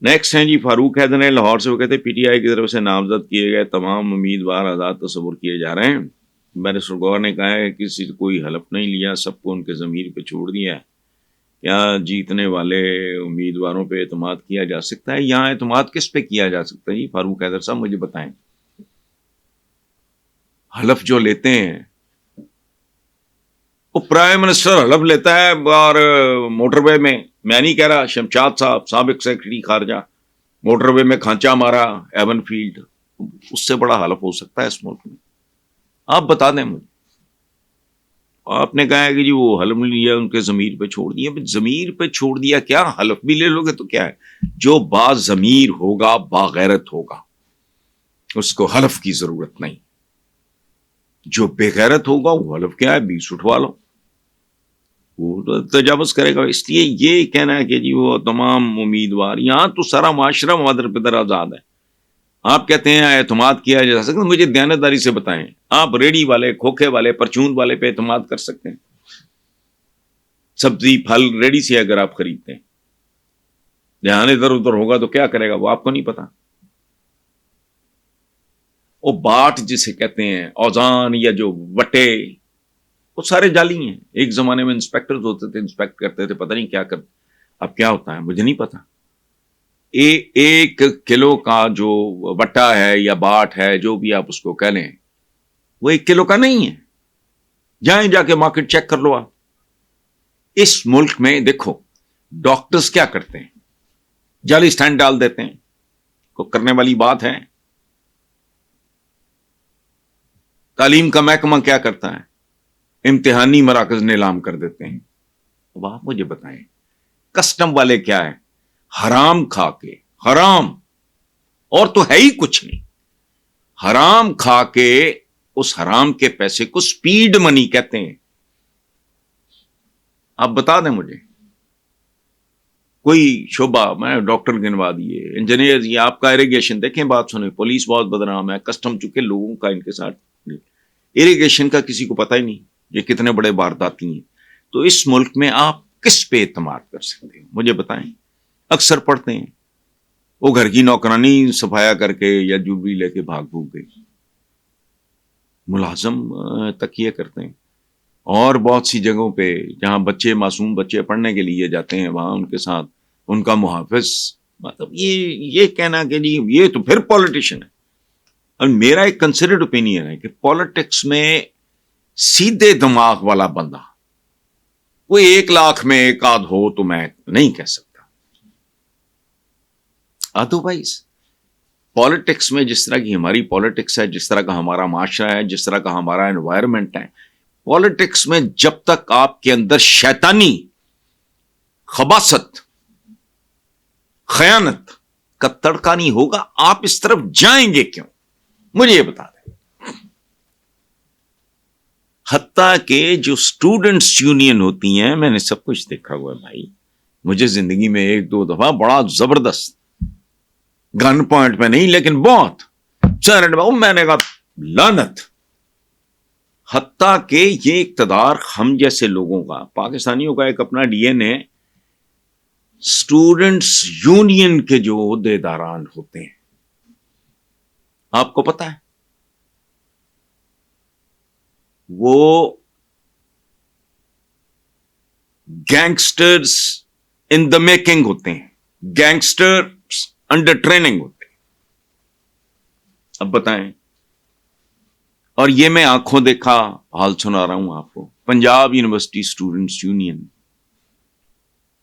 Next ہیں جی فاروق حیدر نے لاہور سے، وہ کہتے ہیں پی ٹی آئی کی طرف سے نامزد کیے گئے تمام امیدوار آزاد تصور کیے جا رہے ہیں۔ بیرسٹر گوہر نے کہا ہے کہ کسی سے کوئی حلف نہیں لیا، سب کو ان کے ضمیر پہ چھوڑ دیا ہے۔ کیا جیتنے والے امیدواروں پہ اعتماد کیا جا سکتا ہے؟ یہاں اعتماد کس پہ کیا جا سکتا ہے جی فاروق حیدر صاحب مجھے بتائیں۔ حلف جو لیتے ہیں، وہ پرائم منسٹر حلف لیتا ہے اور موٹر وے میں نہیں کہہ رہا، شمشاد صاحب سابق سیکرٹری خارجہ موٹر وے میں کھانچا مارا ایون فیلڈ، اس سے بڑا حلف ہو سکتا ہے اس ملک میں؟ آپ بتا دیں مجھے۔ آپ نے کہا ہے کہ جی وہ حلف نہیں لیا، ان کے ضمیر پہ چھوڑ دیا۔ ضمیر پہ چھوڑ دیا کیا، حلف بھی لے لو گے تو کیا ہے؟ جو با ضمیر ہوگا، باغیرت ہوگا، اس کو حلف کی ضرورت نہیں۔ جو بے غیرت ہوگا وہ حلف کیا ہے، 20 اٹھوا لو، وہ تو تجاوز کرے گا۔ اس لیے یہ کہنا ہے کہ جی وہ تمام امیدوار، یہاں تو سارا معاشرہ مادر پدر آزاد ہے۔ آپ کہتے ہیں اعتماد کیا جا سکتا، مجھے دیانتداری سے بتائیں، آپ ریڑی والے، کھوکھے والے، پرچون والے پہ اعتماد کر سکتے ہیں؟ سبزی پھل ریڑی سے اگر آپ خریدتے ہیں، دھیان ادھر ادھر ہوگا تو کیا کرے گا وہ آپ کو نہیں پتا۔ وہ باٹ جسے کہتے ہیں، اوزان یا جو وٹے، وہ سارے جعلی ہیں۔ ایک زمانے میں انسپیکٹرز ہوتے تھے، انسپیکٹ کرتے تھے، پتہ نہیں کیا کرتے، اب کیا ہوتا ہے مجھے نہیں پتا۔ ایک کلو کا جو وٹا ہے یا باٹ ہے، جو بھی آپ اس کو کہہ لیں، وہ 1 کلو کا نہیں ہے۔ جائیں جا کے مارکیٹ چیک کر لو آپ۔ اس ملک میں دیکھو ڈاکٹرز کیا کرتے ہیں، جعلی سٹینڈ ڈال دیتے ہیں، کوئی کرنے والی بات ہے؟ تعلیم کا محکمہ کیا کرتا ہے، امتحانی مراکز نیلام کر دیتے ہیں۔ اب آپ مجھے بتائیں کسٹم والے کیا ہے، حرام کھا کے، حرام اور تو ہے ہی کچھ نہیں، حرام کھا کے اس حرام کے پیسے کو سپیڈ منی کہتے ہیں۔ آپ بتا دیں مجھے کوئی شعبہ، میں ڈاکٹر گنوا دیے، انجینئر، یہ آپ کا اریگیشن دیکھیں، بات سنیں، پولیس بہت بدنام ہے، کسٹم چکے لوگوں کا ان کے ساتھ، اریگیشن کا کسی کو پتہ ہی نہیں یہ کتنے بڑے وارداتی ہیں۔ تو اس ملک میں آپ کس پہ اعتماد کر سکتے ہیں مجھے بتائیں؟ اکثر پڑھتے ہیں وہ گھر کی نوکرانی صفایا کر کے یا جوبری لے کے بھاگ بھوگ گئی، ملازم تکیے کرتے ہیں، اور بہت سی جگہوں پہ جہاں بچے، معصوم بچے پڑھنے کے لیے جاتے ہیں، وہاں ان کے ساتھ ان کا محافظ، مطلب یہ کہنا کہ جی یہ تو پھر پولیٹیشین ہے۔ اور میرا ایک کنسیڈرڈ اوپینین ہے کہ پالیٹکس میں سیدھے دماغ والا بندہ وہ 1 لاکھ میں 1 آدھ ہو تو میں نہیں کہہ سکتا۔ ادروائز پالیٹکس میں جس طرح کی ہماری پالیٹکس ہے، جس طرح کا ہمارا معاشرہ ہے، جس طرح کا ہمارا انوائرمنٹ ہے، پالیٹکس میں جب تک آپ کے اندر شیطانی خباثت، خیانت کا تڑکا نہیں ہوگا، آپ اس طرف جائیں گے کیوں؟ مجھے یہ بتا دیں۔ حتیٰ کہ جو اسٹوڈنٹس یونین ہوتی ہیں، میں نے سب کچھ دیکھا ہوا ہے بھائی، مجھے زندگی میں 1-2 دفعہ بڑا زبردست، گن پوائنٹ میں نہیں لیکن بہت میں نے کہا لعنت۔ حتیٰ کہ یہ اقتدار ہم جیسے لوگوں کا، پاکستانیوں کا ایک اپنا ڈی این اے، اسٹوڈنٹس یونین کے جو عہدے داران ہوتے ہیں، آپ کو پتا ہے وہ گینگسٹرز ان دا میکنگ ہوتے ہیں، گینگسٹرز انڈر ٹریننگ ہوتے ہیں۔ اب بتائیں، اور یہ میں آنکھوں دیکھا حال سنا رہا ہوں آپ کو، پنجاب یونیورسٹی اسٹوڈنٹس یونین،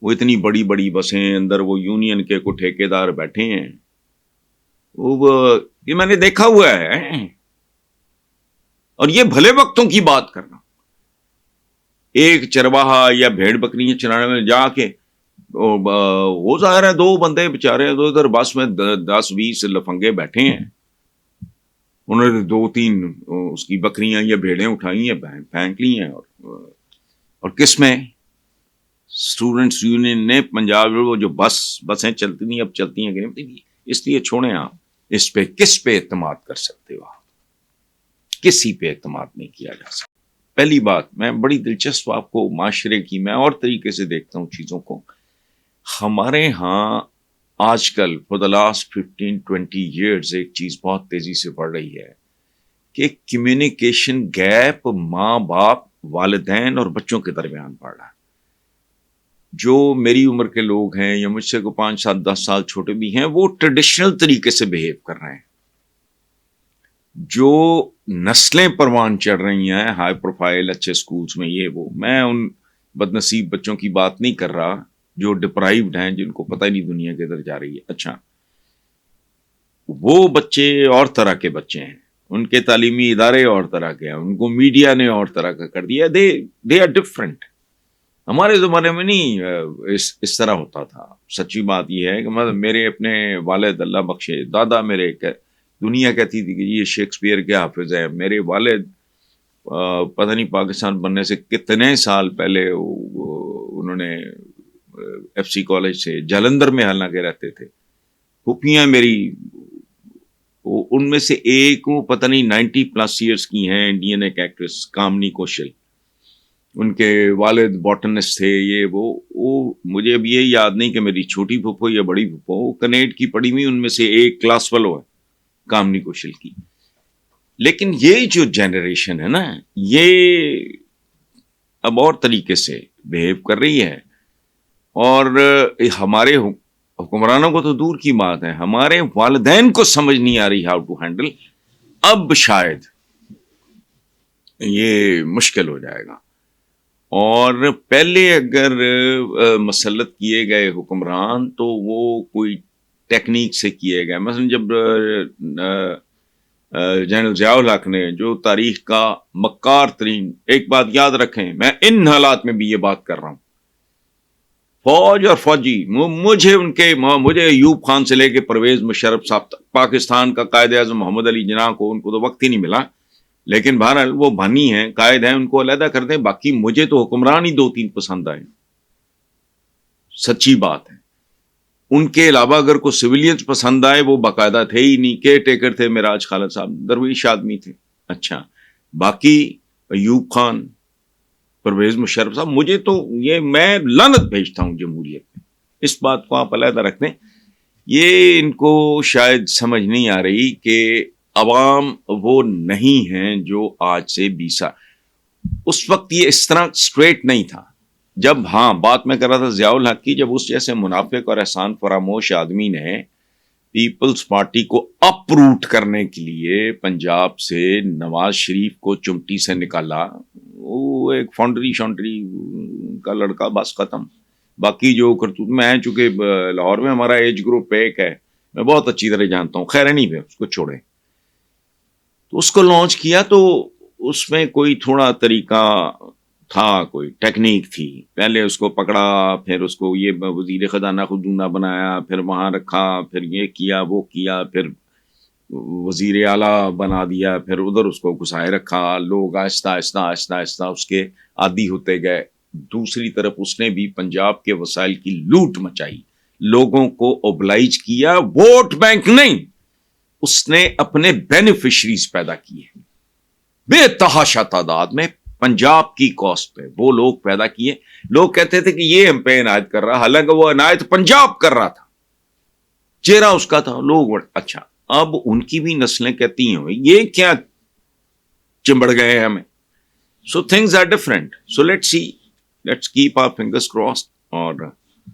وہ اتنی بڑی بڑی بسیں، اندر وہ یونین کے کو ٹھیکیدار بیٹھے ہیں، وہ یہ میں نے دیکھا ہوا ہے۔ اور یہ بھلے وقتوں کی بات کرنا، ایک چرواہا یا بھیڑ بکریاں چرانے میں جا کے، وہ ظاہر ہے 2 بندے بےچارے دو ادھر بس میں 10-20 لفنگے بیٹھے ہیں، انہوں نے 2-3 اس کی بکریاں یا بھیڑیں اٹھائی ہیں، پھینک لی ہیں، اور کس میں؟ اسٹوڈنٹس یونین نے پنجاب، وہ جو بسیں چلتی نہیں، اب چلتی ہیں کہ نہیں، اس لیے چھوڑیں آپ، اس پہ کس پہ اعتماد کر سکتے ہو آپ؟ کسی پہ اعتماد نہیں کیا جا سکتا۔ پہلی بات، میں بڑی دلچسپ آپ کو معاشرے کی، میں اور طریقے سے دیکھتا ہوں چیزوں کو، ہمارے ہاں آج کل فور دا لاسٹ 15-20 ایئرز ایک چیز بہت تیزی سے بڑھ رہی ہے کہ کمیونیکیشن گیپ ماں باپ والدین اور بچوں کے درمیان بڑھ رہا ہے. جو میری عمر کے لوگ ہیں یا مجھ سے کو 5-7-10 سال چھوٹے بھی ہیں وہ ٹریڈیشنل طریقے سے بہیو کر رہے ہیں. جو نسلیں پروان چڑھ رہی ہیں ہائی پروفائل اچھے سکولز میں یہ وہ، میں ان بد نصیب بچوں کی بات نہیں کر رہا جو ڈپرائیوڈ ہیں جن کو پتہ ہی نہیں دنیا کدھر جا رہی ہے. اچھا وہ بچے اور طرح کے بچے ہیں، ان کے تعلیمی ادارے اور طرح کے ہیں، ان کو میڈیا نے اور طرح کا کر دیا. They are different. ہمارے زمانے میں نہیں اس طرح ہوتا تھا. سچی بات یہ ہے کہ میرے اپنے والد اللہ بخشے دادا میرے دنیا کہتی تھی کہ یہ شیکسپیئر کے حافظ ہیں. میرے والد پتہ نہیں پاکستان بننے سے کتنے سال پہلے انہوں نے ایف سی کالج سے جلندھر میں حالانکہ رہتے تھے. پھوپھیاں میری ان میں سے ایک پتہ نہیں 90+ ایئرس کی ہیں، انڈین ایک ایکٹریس کامنی کوشل. ان کے والد باٹنسٹ تھے. یہ وہ مجھے اب یہ یاد نہیں کہ میری چھوٹی پھوپھو یا بڑی پھوپھو کنیڈ کی پڑھی ہوئی ان میں سے ایک کلاس فیلو ہے کامنی کوشل کی. لیکن یہ جو جنریشن ہے نا یہ اب اور طریقے سے بہیو کر رہی ہے. اور ہمارے حکمرانوں کو تو دور کی بات ہے، ہمارے والدین کو سمجھ نہیں آ رہی ہاؤ ٹو ہینڈل. اب شاید یہ مشکل ہو جائے گا. اور پہلے اگر مسلط کیے گئے حکمران تو وہ کوئی ٹیکنیک سے کیے گئے. مثلا جب جنرل ضیاء الحق نے جو تاریخ کا مکار ترین، ایک بات یاد رکھیں میں ان حالات میں بھی یہ بات کر رہا ہوں، فوج اور فوجی مجھے ایوب خان سے لے کے پرویز مشرف صاحب تک، پاکستان کا قائد اعظم محمد علی جناح کو، ان کو تو وقت ہی نہیں ملا، لیکن بہرحال وہ بانی ہیں قائد ہیں ان کو علیحدہ کر دیں. باقی مجھے تو حکمران ہی 2-3 پسند آئے. سچی بات ہے. ان کے علاوہ اگر کوئی سویلینز پسند آئے وہ باقاعدہ تھے ہی نہیں. کیئر ٹیکر تھے معراج خالد صاحب، درویش آدمی تھے. اچھا باقی ایوب خان، پرویز مشرف صاحب، مجھے تو یہ میں لعنت بھیجتا ہوں جمہوریت میں. اس بات کو آپ علیحدہ رکھ دیں. یہ ان کو شاید سمجھ نہیں آ رہی کہ عوام وہ نہیں ہیں جو آج سے 20 سال. اس وقت یہ اس طرح اسٹریٹ نہیں تھا. جب بات میں کر رہا تھا ضیاء الحق کی، جب اس جیسے منافق اور احسان فراموش آدمی نے پیپلز پارٹی کو اپروٹ کرنے کے لیے پنجاب سے نواز شریف کو چمٹی سے نکالا، وہ ایک فاؤنڈری کا لڑکا، بس ختم. باقی جو کرتوت میں ہے، چونکہ لاہور میں ہمارا ایج گروپ ایک ہے، میں بہت اچھی طرح جانتا ہوں. خیر نہیں، اس کو چھوڑیں. تو اس کو لانچ کیا تو اس میں کوئی تھوڑا طریقہ تھا، کوئی ٹیکنیک تھی. پہلے اس کو پکڑا، پھر اس کو یہ وزیر خزانہ خزونہ بنایا، پھر وہاں رکھا، پھر یہ کیا وہ کیا، پھر وزیر اعلیٰ بنا دیا، پھر ادھر اس کو گھسائے رکھا. لوگ آہستہ آہستہ آہستہ آہستہ اس کے عادی ہوتے گئے. دوسری طرف اس نے بھی پنجاب کے وسائل کی لوٹ مچائی، لوگوں کو اوبلائج کیا. ووٹ بینک نہیں، اس نے اپنے بینیفیشریز پیدا کیے بے تحاشا تعداد میں. پنجاب کی کاسٹ پہ وہ لوگ پیدا کیے. لوگ کہتے تھے کہ یہ ہم پہ عنایت کر رہا، حالانکہ وہ عنایت پنجاب کر رہا تھا، چہرہ اس کا تھا. لوگ اچھا اب ان کی بھی نسلیں کہتی ہیں یہ کیا چمبڑ گئے ہمیں. So things are different. So let's see, let's keep our fingers crossed. اور